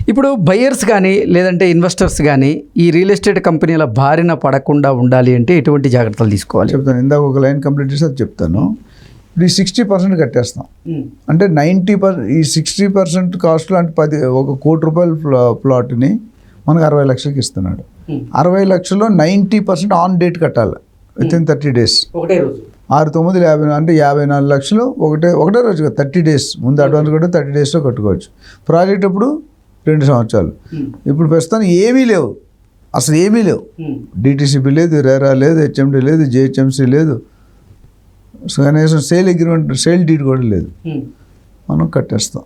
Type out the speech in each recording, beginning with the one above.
ఇప్పుడు బయర్స్ కానీ లేదంటే ఇన్వెస్టర్స్ కానీ ఈ రియల్ ఎస్టేట్ కంపెనీల బారిన పడకుండా ఉండాలి అంటే ఎటువంటి జాగ్రత్తలు తీసుకోవాలి? చెప్తాను. ఇందాక ఒక లైన్ కంప్లీట్ చేసి అది చెప్తాను. ఇప్పుడు ఈ 60% కట్టేస్తాం అంటే 90%, ఈ 60% కాస్ట్లో అంటే 1 కోటి రూపాయల ప్లాట్ని మనకు 60 లక్షలకి ఇస్తున్నాడు. 60 లక్షల్లో 90% ఆన్ డేట్ కట్టాలి వితిన్ 30 days. 6, 9, 50 అంటే 54 లక్షలు ఒకటే రోజు 30 days ముందు అడ్వాన్స్ కూడా 30 daysలో కట్టుకోవచ్చు. ప్రాజెక్ట్ అప్పుడు 2 సంవత్సరాలు. ఇప్పుడు ప్రస్తుతం ఏమీ లేవు, అసలు ఏమీ లేవు. డిటిసిపి లేదు, రేరా లేదు, హెచ్ఎండి లేదు, జిహెచ్ఎంసి లేదు, కనీసం సేల్ అగ్రిమెంట్, సేల్ డీడ్ కూడా లేదు. మనం కట్టేస్తాం.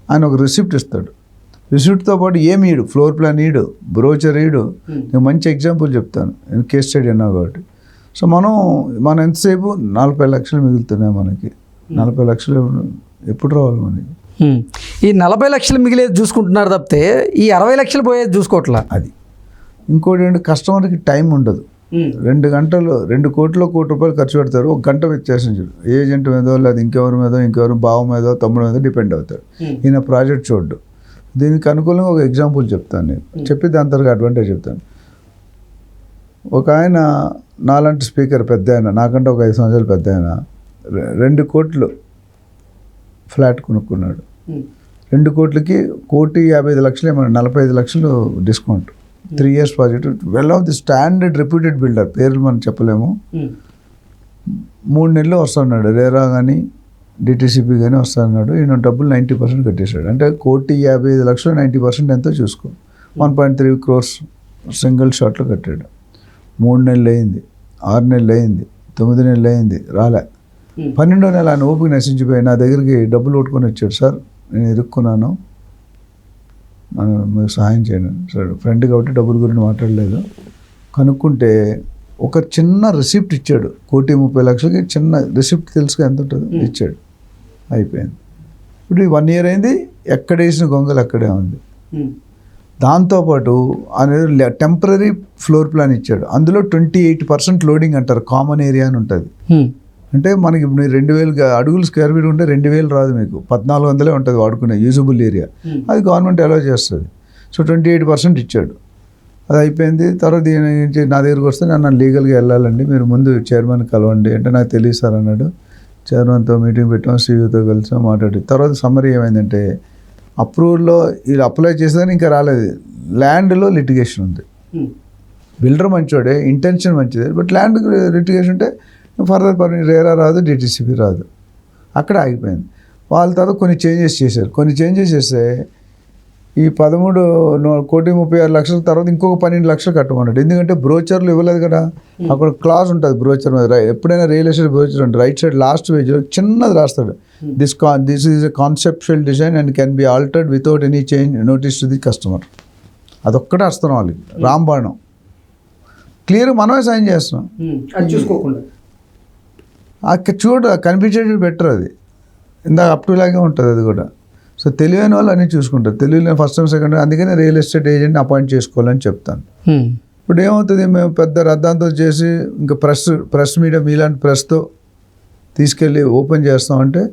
ఆయన ఒక రిసిప్ట్ ఇస్తాడు. రిసిప్ట్తో పాటు ఏమి ఈడు, ఫ్లోర్ ప్లాన్ ఈడు, బ్రోచర్ ఈడు. నేను మంచి ఎగ్జాంపుల్ చెప్తాను, నేను కేస్ స్టడీ అన్నా కాబట్టి. సో మనం ఎంతసేపు 40 లక్షలు మిగులుతున్నాయి మనకి. 40 లక్షలు ఎప్పుడు రావాలి మనకి? ఈ 40 లక్షలు మిగిలేదు చూసుకుంటున్నారు తప్పితే ఈ 60 లక్షలు పోయేది చూసుకోవట్లా. అది ఇంకోటి ఏంటి, కస్టమర్కి టైం ఉండదు. 2 గంటలు 2 కోట్ల కోటి రూపాయలు ఖర్చు పెడతారు, 1 గంట వ్యత్యాసం. ఏజెంట్ మీదో లేదా ఇంకెవరి మీదో ఇంకెవరు బావ మీదో తమ్ముడు మీదో డిపెండ్ అవుతాడు. ఈయన ప్రాజెక్ట్ చూడ్డు. దీనికి అనుకూలంగా ఒక ఎగ్జాంపుల్ చెప్తాను. నేను చెప్పి దాని తర్వాత అడ్వాంటేజ్ చెప్తాను. ఒక ఆయన నాలాంటి స్పీకర్, పెద్ద ఆయన, నాకంటే ఒక 5 సంవత్సరాలు పెద్ద ఆయన, 2 కోట్లు ఫ్లాట్ కొనుక్కున్నాడు. 2 కోట్లకి 1,50,00,000 ఏమన్నా 45 లక్షలు discount. 3 years project. Well of the standard reputed builder, పేర్లు మనం చెప్పలేము. 3 నెలలు వస్తున్నాడు. రేరా కానీ డిటిసిపి కానీ వస్తున్నాడు. ఈయన డబ్బులు 90% కట్టేశాడు. అంటే 1,55,00,000 90% ఎంతో చూసుకో. 1.3 crores సింగిల్ షాట్లో కట్టాడు. 3 నెలలు అయింది, 6 నెలలు అయింది, 9 నెలలు అయింది, రాలే. 12వ నెల ఆయన ఓపిక నశించిపోయి నా దగ్గరికి డబ్బులు కొట్టుకొని వచ్చాడు. సార్ నేను ఇరుక్కున్నాను, మీకు సహాయం చేయండి. సార్ ఫ్రెండ్ కాబట్టి డబ్బుల గురించి మాట్లాడలేదు. కనుక్కుంటే ఒక చిన్న రిసిప్ట్ ఇచ్చాడు. 1,30,00,000కి చిన్న రిసిప్ట్ తెలుసుగా ఎంత ఉంటుందో ఇచ్చాడు. అయిపోయింది. ఇప్పుడు 1 year అయింది, ఎక్కడ వేసిన గొంగలు అక్కడే ఉంది. దాంతోపాటు అనేది టెంపరీ ఫ్లోర్ ప్లాన్ ఇచ్చాడు. అందులో 28% లోడింగ్ అంటారు, కామన్ ఏరియా అని ఉంటుంది. అంటే మనకి ఇప్పుడు 2,000 అడుగులు స్క్వేర్ ఫీట్ ఉంటే 2,000 రాదు, మీకు 1,400 ఉంటుంది వాడుకునే యూజబుల్ ఏరియా. అది గవర్నమెంట్ అలౌ చేస్తుంది. సో 28% ఇచ్చాడు. అది అయిపోయింది. తర్వాత దీని నా దగ్గరికి వస్తే నన్ను లీగల్గా వెళ్ళాలండి, మీరు ముందు చైర్మన్ కలవండి అంటే నాకు తెలియదు సార్ అన్నాడు. చైర్మన్తో మీటింగ్ పెట్టాం, సీఈఓతో కలిసాం, మాట్లాడి తర్వాత సమ్మరీ ఏమైందంటే అప్రూవల్లో వీళ్ళు అప్లై చేసేదని ఇంకా రాలేదు. ల్యాండ్లో లిటిగేషన్ ఉంది. బిల్డర్ మంచోడే, ఇంటెన్షన్ మంచిదే, బట్ ల్యాండ్ లిటిగేషన్ ఉంటే ఫర్దర్ రేరా రాదు, డిటిసిపి రాదు. అక్కడ ఆగిపోయింది. వాళ్ళ తర్వాత కొన్ని చేంజెస్ చేశారు. కొన్ని చేంజెస్ చేస్తే ఈ 13,36,00,000 తర్వాత ఇంకొక 12 లక్షలు కట్టమన్నాడు. ఎందుకంటే బ్రోచర్లు ఇవ్వలేదు కదా, అక్కడ క్లాజ్ ఉంటుంది బ్రోచర్ మీద. ఎప్పుడైనా రియల్ ఎస్టేట్ బ్రోచర్ ఉంటుంది, రైట్ సైడ్ లాస్ట్ పేజ్లో చిన్నది రాస్తాడు, this is a conceptual design and can be altered without any change notice to the customer. అదొక్కటే వస్తున్నాం వాళ్ళకి, రాంబాణం క్లియర్ మనమే సైన్ చేస్తున్నాం. అది చూసుకోకుండా చూడ కనిపించేది బెటర్. అది ఇందాక అప్ టు లాగే ఉంటుంది అది కూడా. సో తెలివైన వాళ్ళు అన్నీ చూసుకుంటారు, తెలియని ఫస్ట్ టైం సెకండ్. అందుకనే రియల్ ఎస్టేట్ ఏజెంట్ని అపాయింట్ చేసుకోవాలని చెప్తాను. ఇప్పుడు ఏమవుతుంది, మేము పెద్ద రద్దాంతో చేసి ఇంకా ప్రెస్ మీడియా మీలాంటి ప్రెస్తో తీసుకెళ్ళి ఓపెన్ చేస్తామంటే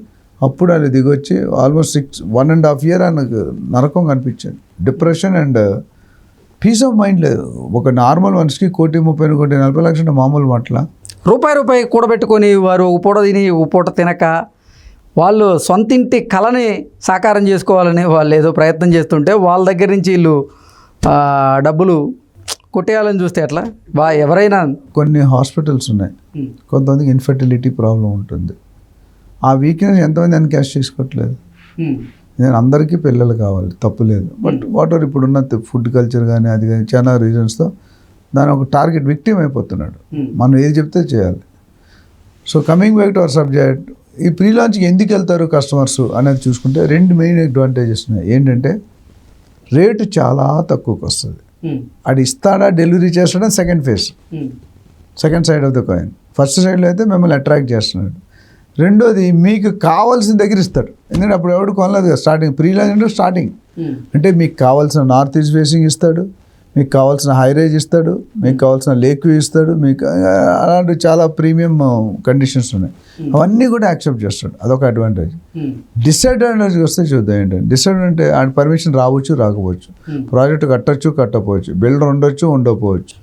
అప్పుడు ఆయన దిగొచ్చి ఆల్మోస్ట్ 1.5 years నాకు నరకం కనిపించింది. Depression and peace of mind లేదు. ఒక నార్మల్ మనిషికి 1,30,00,000 1,40,00,000 అంటే మామూలు మాటల. రూపాయి కూడబెట్టుకొని వారు పూట తిని పూట తినక వాళ్ళు సొంతింటి కళని సాకారం చేసుకోవాలని వాళ్ళు ఏదో ప్రయత్నం చేస్తుంటే వాళ్ళ దగ్గర నుంచి వీళ్ళు డబ్బులు కొట్టేయాలని చూస్తే ఎట్లా? ఎవరైనా కొన్ని హాస్పిటల్స్ ఉన్నాయి, కొంతమందికి ఇన్ఫర్టిలిటీ ప్రాబ్లం ఉంటుంది. ఆ వీక్నెస్ ఎంతమంది ఎన్కాష్ చేసుకోవట్లేదు. నేను అందరికీ పిల్లలు కావాలి, తప్పు లేదు. బట్ వాటర్ ఇప్పుడున్న ఫుడ్ కల్చర్ కానీ అది కానీ చాలా రీజన్స్తో దాని ఒక టార్గెట్ విక్టిమ్ అయిపోతున్నాడు. మనం ఏది చెప్తే చేయాలి. So coming back to our subject, ఈ ప్రీ లాంచ్కి ఎందుకు వెళ్తారు కస్టమర్స్ అనేది చూసుకుంటే 2 మెయిన్ అడ్వాంటేజెస్ ఉన్నాయి. ఏంటంటే రేటు చాలా తక్కువకి వస్తుంది. అది ఇస్తాడా, డెలివరీ చేస్తాడా, second phase, second side of the coin. First సైడ్లో అయితే మిమ్మల్ని అట్రాక్ట్ చేస్తున్నాడు. రెండోది మీకు కావాల్సిన దగ్గర ఇస్తాడు. ఎందుకంటే అప్పుడు ఎవడు కొనలేదు కదా స్టార్టింగ్. ప్రీ లాంచ్ అంటే స్టార్టింగ్ అంటే మీకు కావాల్సిన నార్త్ ఈస్ట్ ఫేసింగ్ ఇస్తాడు, మీకు కావాల్సిన హై రేంజ్ ఇస్తాడు, మీకు కావాల్సిన లేక్ వ్యూ ఇస్తాడు, మీకు అలాంటి చాలా ప్రీమియం కండిషన్స్ ఉన్నాయి. అవన్నీ కూడా యాక్సెప్ట్ చేస్తాడు, అదొక అడ్వాంటేజ్. డిసడ్వాంటేజ్ వస్తే చూద్దాం ఏంటంటే, డిసడ్వాంటేజ్ అంటే ఆయన పర్మిషన్ రావచ్చు రాకపోవచ్చు, ప్రాజెక్ట్ కట్టచ్చు కట్టకపోవచ్చు, బిల్డర్ ఉండొచ్చు ఉండకపోవచ్చు.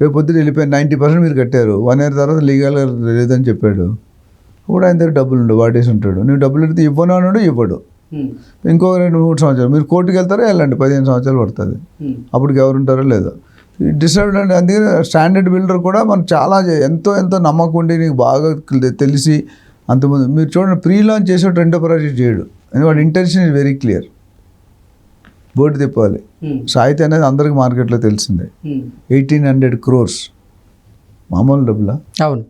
రేపు పొద్దున వెళ్ళిపోయి 90% మీరు కట్టారు, 1 year తర్వాత లీగల్గా లేదని చెప్పాడు, కూడా ఆయన దగ్గర డబ్బులు ఉండవు, వాడేసి ఉంటాడు. నువ్వు డబ్బులు అడిగితే ఇవ్వను అన్నాడు, ఇవ్వడు. ఇంకో 2-3 సంవత్సరాలు మీరు కోర్టుకి వెళ్తారో వెళ్ళండి, 15 సంవత్సరాలు పడుతుంది, అప్పటికి ఎవరు ఉంటారో లేదో. డిసడ్వాంటేజ్ అందుకని స్టాండర్డ్ బిల్డర్ కూడా మనకు చాలా ఎంతో నమ్మకం ఉండి నీకు బాగా తెలిసి అంతమంది మీరు చూడండి, ప్రీ లాంచ్ చేసేవాడు రెండో ప్రాజెక్ట్ చేయడు, వాడి intention is very clear. Board తిప్పాలి. సాహిత్య అనేది అందరికి మార్కెట్లో తెలిసిందే. 1800 crores మామూలు డబ్బులా? అవును.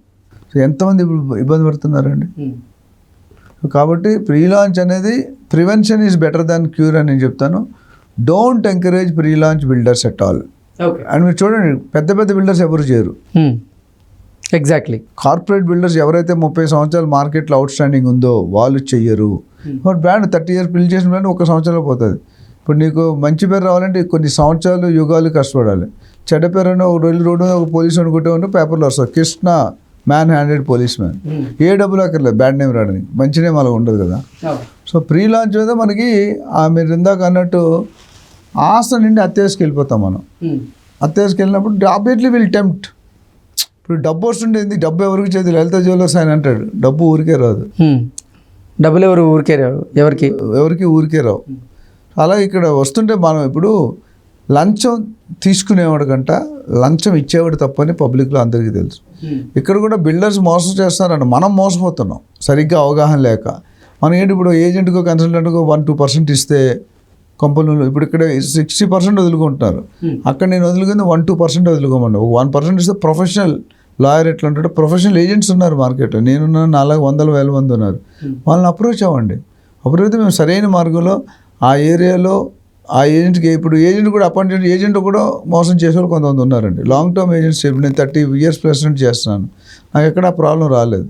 సో ఎంతమంది ఇప్పుడు ఇబ్బంది పడుతున్నారండి. కాబట్టి ప్రీ లాంచ్ అనేది prevention is better than cure అని నేను చెప్తాను. Don't encourage pre launch builders at all. And మీరు చూడండి, పెద్ద బిల్డర్స్ ఎవరు చేయరు. ఎగ్జాక్ట్లీ. కార్పొరేట్ బిల్డర్స్ ఎవరైతే 30 సంవత్సరాలు మార్కెట్లో అవుట్ స్టాండింగ్ ఉందో వాళ్ళు చెయ్యరు. బట్ బ్రాండ్ 30 years బిల్డ్ చేసిన బ్రాండ్ 1 సంవత్సరంలో పోతుంది. ఇప్పుడు నీకు మంచి పేరు రావాలంటే కొన్ని సంవత్సరాలు యుగాలు కష్టపడాలి. చెడ్డ పేరు అని ఒక రోడ్డు ఒక పోలీసు అనుకుంటే ఉంటే పేపర్లో వస్తుంది, Krishna man handed police man. ఏ డబ్బులు అక్కర్లేదు బ్యాడ్ నేమ్ రావడానికి, మంచి నేమ్ అలా ఉండదు కదా. సో ప్రీ లాంచ్ మీద మనకి మీరు ఇందాక అన్నట్టు ఆశ నుండి అత్యాశకి వెళ్ళిపోతాం మనం. అత్యాశకి వెళ్ళినప్పుడు ఆబ్వియస్లీ విల్ టెంప్ట్. ఇప్పుడు డబ్బు వస్తుండేది, డబ్బు ఎవరికి చేతి లలిత జ్యువెలర్స్ ఆయన అంటాడు, డబ్బు ఊరికే రాదు. డబ్బులు ఊరికే రావు, ఎవరికి ఊరికే రావు. అలా ఇక్కడ వస్తుంటే మనం ఇప్పుడు లంచం తీసుకునేవాడు కంట లంచం ఇచ్చేవాడు తప్పని పబ్లిక్లో అందరికీ తెలుసు. ఇక్కడ కూడా బిల్డర్స్ మోసం చేస్తున్నారంట, మనం మోసపోతున్నాం సరిగ్గా అవగాహన లేక. మనం ఏంటి ఇప్పుడు ఏజెంట్కో కన్సల్టెంట్కో 1-2% ఇస్తే కంపెనీలు ఇప్పుడు ఇక్కడ 60% వదులుకుంటున్నారు. అక్కడ నేను వదులుకుంది 1-2% వదులుకోమన్నా. 1% ఇస్తే ప్రొఫెషనల్ లాయర్ ఎట్లా ఉంటాడు, ప్రొఫెషనల్ ఏజెంట్స్ ఉన్నారు మార్కెట్లో. నేనున్నాను, 400,000 మంది ఉన్నారు. వాళ్ళని అప్రోచ్ అవ్వండి. అప్రోచ్ అయితే మేము సరైన మార్గంలో ఆ ఏరియాలో ఆ ఏజెంట్కి, ఇప్పుడు ఏజెంట్ కూడా అపాయింటెడ్ ఏజెంట్ కూడా మోసం చేసేవాళ్ళు కొంతమంది ఉన్నారండి. లాంగ్ టర్మ్ ఏజెంట్స్ నేను 30 years ప్రెసిడెంట్ చేస్తున్నాను, నాకు ఎక్కడ ఆ ప్రాబ్లం రాలేదు.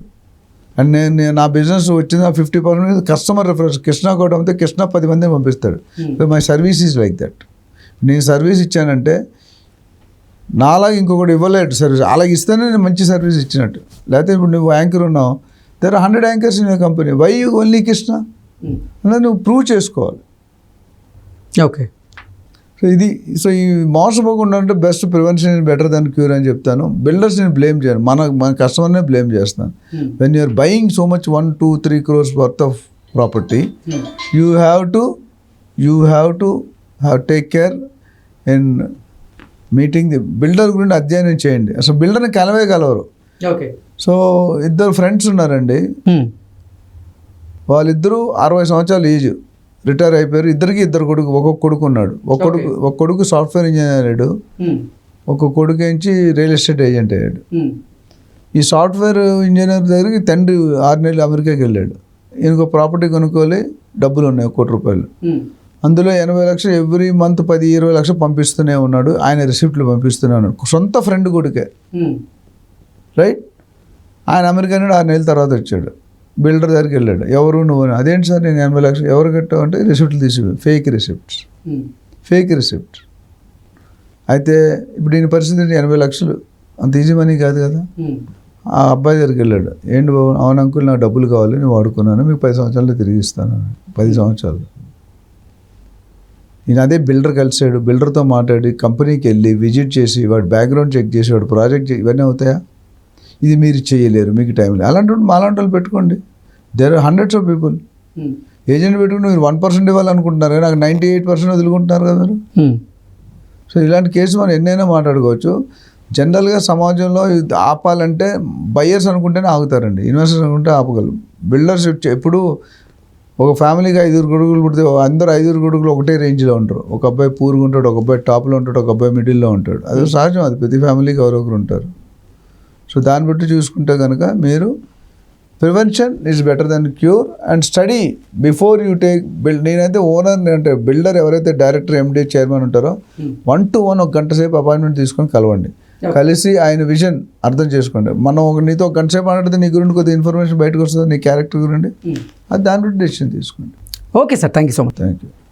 అండ్ నేను నా బిజినెస్ వచ్చింది 50% కస్టమర్ రిఫరెన్స్. కృష్ణ కూడా అమ్మితే కృష్ణ 10 మందిని పంపిస్తాడు. My service is like that. నేను సర్వీస్ ఇచ్చానంటే నాలాగా ఇంకొకటి ఇవ్వలేడు సర్వీస్, అలాగే ఇస్తేనే నేను మంచి సర్వీస్ ఇచ్చినట్టు. లేకపోతే ఇప్పుడు నువ్వు యాంకర్ ఉన్నావు, there 100 anchors in company, why you only Krishna అలా నువ్వు ప్రూవ్ చేసుకోవాలి. ఓకే. సో ఈ మోసపోకుండా అంటే best prevention is better than cure అని చెప్తాను. బిల్డర్స్ నేను బ్లేమ్ చేయను, మన కస్టమర్నే బ్లేమ్ చేస్తాను. When you're buying so much 1-2-3 crores worth of property, you have to take care in meeting the builder గురించి అధ్యయనం చేయండి. అసలు బిల్డర్ని కలవరు. ఓకే. సో 2 ఫ్రెండ్స్ ఉన్నారండి, వాళ్ళిద్దరూ 60 సంవత్సరాలు ఏజ్, రిటైర్ అయిపోయారు. ఇద్దరికి 2 కొడుకు, ఒక్కొక్క కొడుకు ఉన్నాడు. ఒక కొడుకు సాఫ్ట్వేర్ ఇంజనీర్ అయ్యాడు, ఒక కొడుకు నుంచి రియల్ ఎస్టేట్ ఏజెంట్ అయ్యాడు. ఈ సాఫ్ట్వేర్ ఇంజనీర్ దగ్గరికి తండ్రి 6 నెలలు అమెరికాకి వెళ్ళాడు. ఈయనకు ప్రాపర్టీ కొనుక్కోవాలి, డబ్బులు ఉన్నాయి 1 కోటి రూపాయలు. అందులో 80 లక్షలు ఎవ్రీ మంత్ 10-20 లక్షలు పంపిస్తూనే ఉన్నాడు. ఆయన రిసిప్ట్లు పంపిస్తూనే ఉన్నాడు, సొంత ఫ్రెండ్ కొడుకే. రైట్. ఆయన అమెరికా నుండి 6 నెలల తర్వాత వచ్చాడు. బిల్డర్ దగ్గరికి వెళ్ళాడు, ఎవరు నువ్వు? అదేంటి సార్ నేను 80 లక్షలు ఎవరు కట్టావు అంటే రిసిప్ట్లు తీసి, ఫేక్ రిసిప్ట్స్. అయితే ఇప్పుడు దీని పరిస్థితి 80 లక్షలు అంత ఈజీ మనీ కాదు కదా. ఆ అబ్బాయి దగ్గరికి వెళ్ళాడు, ఏంటి బాబు? అవును అంకుల్, నాకు డబ్బులు కావాలి, నేను వాడుకున్నాను, మీకు 10 సంవత్సరాలు తిరిగి ఇస్తాను. 10 సంవత్సరాలు. ఈయన అదే బిల్డర్ కలిసాడు, బిల్డర్తో మాట్లాడి కంపెనీకి వెళ్ళి విజిట్ చేసి వాడు బ్యాక్గ్రౌండ్ చెక్ చేసి వాడు ప్రాజెక్ట్ ఇవన్నీ అవుతాయా? ఇది మీరు చేయలేరు, మీకు టైం లేదు. అలాంటి మాలాంటి పెట్టుకోండి. There are hundreds of people. Agent పెట్టుకుని మీరు 1% ఇవ్వాలనుకుంటున్నారు, నాకు 98% వదులుకుంటున్నారు కదా మీరు. సో ఇలాంటి కేసు మనం ఎన్నైనా మాట్లాడుకోవచ్చు. జనరల్గా సమాజంలో ఆపాలంటే బయ్యర్స్ అనుకుంటేనే ఆగుతారండి, ఇన్వెస్టర్స్ అనుకుంటే ఆపగలరు. బిల్డర్స్ ఎప్పుడు ఒక ఫ్యామిలీకి 5 కొడుకులు పుడితే అందరూ 5 కొడుకులు ఒకటే రేంజ్లో ఉంటారు. ఒక అబ్బాయి పూర్గా ఉంటాడు, ఒక అబ్బాయి టాప్లో ఉంటాడు, ఒక అబ్బాయి మిడిల్లో ఉంటాడు. అది సహజం, అది ప్రతి ఫ్యామిలీకి ఎవరొకరు ఉంటారు. సో దాన్ని బట్టి చూసుకుంటే కనుక మీరు prevention is better than cure and study before you take నేనైతే ఓనర్ అంటే బిల్డర్ ఎవరైతే డైరెక్టర్, ఎండి, చైర్మన్ ఉంటారో 1-to-1 1 గంట సేపు అపాయింట్మెంట్ తీసుకొని కలవండి. కలిసి ఆయన విజన్ అర్థం చేసుకోండి. మనం నీతో 1 గంట సేపు మాట్లాడితే నీ గురించి కొద్దిగా ఇన్ఫర్మేషన్ బయటకు వస్తుంది, నీ క్యారెక్టర్ గురించి, అది దాని బట్టి డెసిషన్ తీసుకోండి. Okay sir, thank you so much. Thank you.